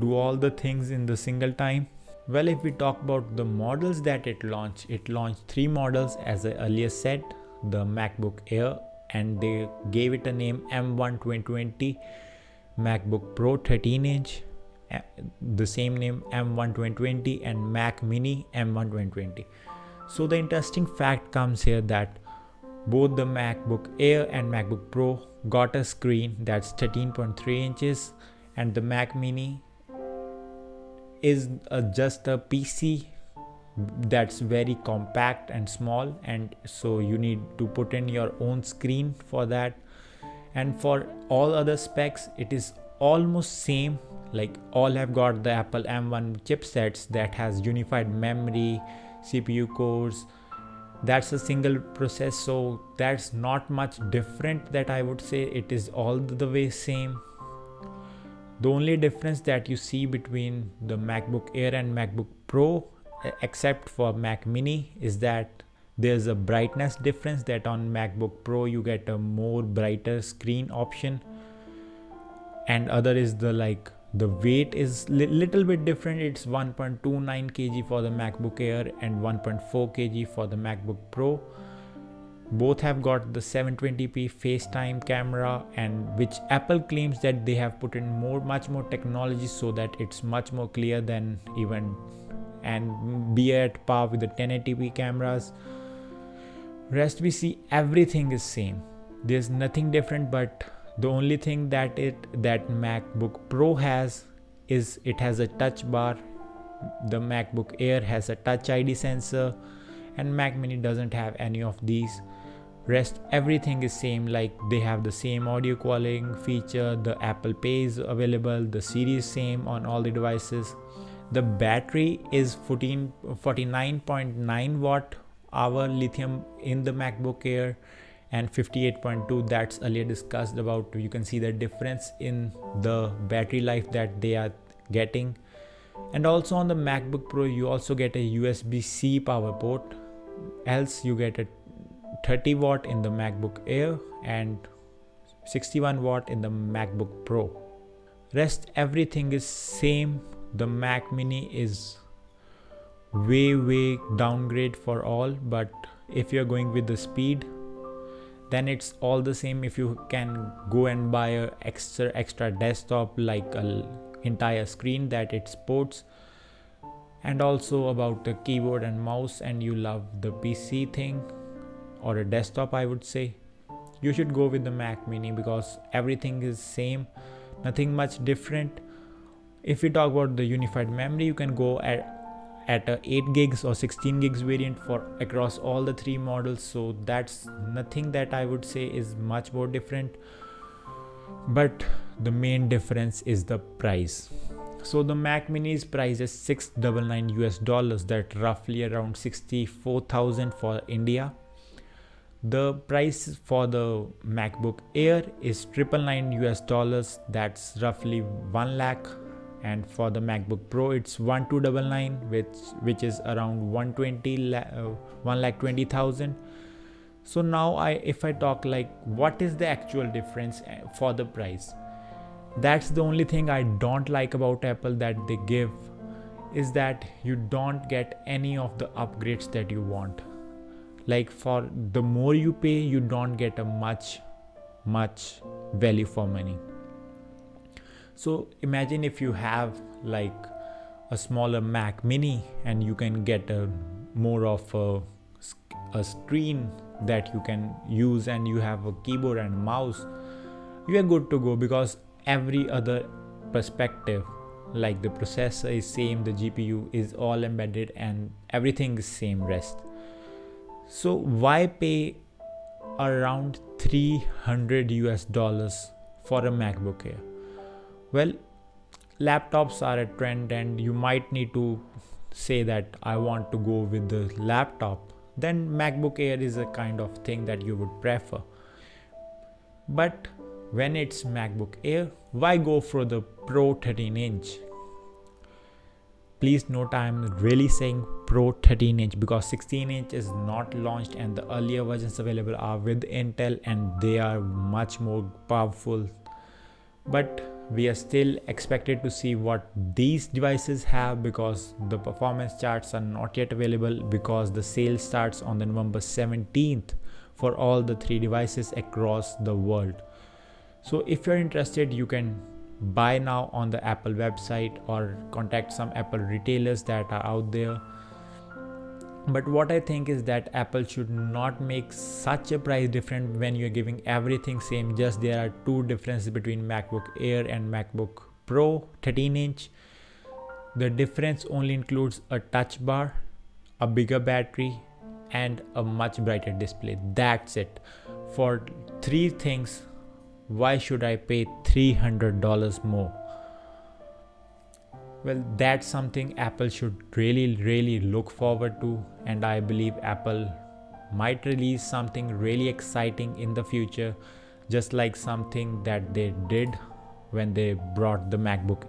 do all the things in the single time? Well, if we talk about the models that it launched 3 models, as I earlier said, the MacBook Air, and they gave it a name M1 2020, MacBook Pro 13-inch, the same name M1 2020, and Mac Mini M1 2020. So the interesting fact comes here that both the MacBook Air and MacBook Pro got a screen that's 13.3 inches, and the Mac Mini is just a PC that's very compact and small, and so you need to put in your own screen for that. And for all other specs, it is almost same, like all have got the Apple M1 chipsets that has unified memory, CPU cores, that's a single process, so that's not much different, that I would say it is all the way same. The only difference that you see between the MacBook Air and MacBook Pro, except for Mac Mini, is that there's a brightness difference, that on MacBook Pro you get a more brighter screen option, and other is the weight is little bit different. It's 1.29 kg for the MacBook Air and 1.4 kg for the MacBook Pro. Both have got the 720p FaceTime camera, and which Apple claims that they have put in much more technology so that it's much more clear than even, and be at par with the 1080p cameras. Rest we see everything is same. There's nothing different, but the only thing that MacBook Pro has is it has a touch bar. The MacBook Air has a Touch ID sensor, and Mac Mini doesn't have any of these. Rest everything is same, like they have the same audio calling feature, the Apple Pay is available, the Siri is same on all the devices. The battery is 49.9 watt hour lithium in the MacBook Air, and 58.2 that's earlier discussed about. You can see the difference in the battery life that they are getting. And also on the MacBook Pro you also get a USB-C power port, else you get a 30 watt in the MacBook Air and 61 watt in the MacBook Pro. Rest everything is same. The Mac Mini is way downgrade for all, but if you're going with the speed, then it's all the same. If you can go and buy a extra desktop, like a entire screen that it sports, and also about the keyboard and mouse, and you love the PC thing or a desktop, I would say you should go with the Mac Mini, because everything is same, nothing much different. If we talk about the unified memory, you can go at a 8 gigs or 16 gigs variant for across all the 3 models, so that's nothing that I would say is much more different. But the main difference is the price. So the Mac Mini's price is $699 US, that roughly around 64,000 for India. The price for the MacBook Air is $999 US, that's roughly 1 lakh. And for the MacBook Pro it's 1299, which is around 1,20,000. So now if I talk like what is the actual difference for the price, that's the only thing I don't like about Apple that they give, is that you don't get any of the upgrades that you want. Like for the more you pay, you don't get a much value for money. So imagine if you have like a smaller Mac Mini and you can get a more of a screen that you can use, and you have a keyboard and mouse, you are good to go, because every other perspective, like the processor is same, the GPU is all embedded, and everything is same rest. So why pay around $300 US for a MacBook Air? Well, laptops are a trend, and you might need to say that I want to go with the laptop. Then MacBook Air is a kind of thing that you would prefer. But when it's MacBook Air, why go for the Pro 13-inch? Please note I am really saying Pro 13-inch because 16-inch is not launched, and the earlier versions available are with Intel and they are much more powerful. But we are still expected to see what these devices have, because the performance charts are not yet available, because the sale starts on the November 17th for all the 3 devices across the world. So if you're interested, you can buy now on the Apple website or contact some Apple retailers that are out there. But what I think is that Apple should not make such a price difference when you're giving everything same. Just there are 2 differences between MacBook Air and MacBook Pro 13-inch. The difference only includes a touch bar, a bigger battery, and a much brighter display. That's it. For 3 things, why should I pay $300 more? Well, that's something Apple should really look forward to, and I believe Apple might release something really exciting in the future, just like something that they did when they brought the MacBook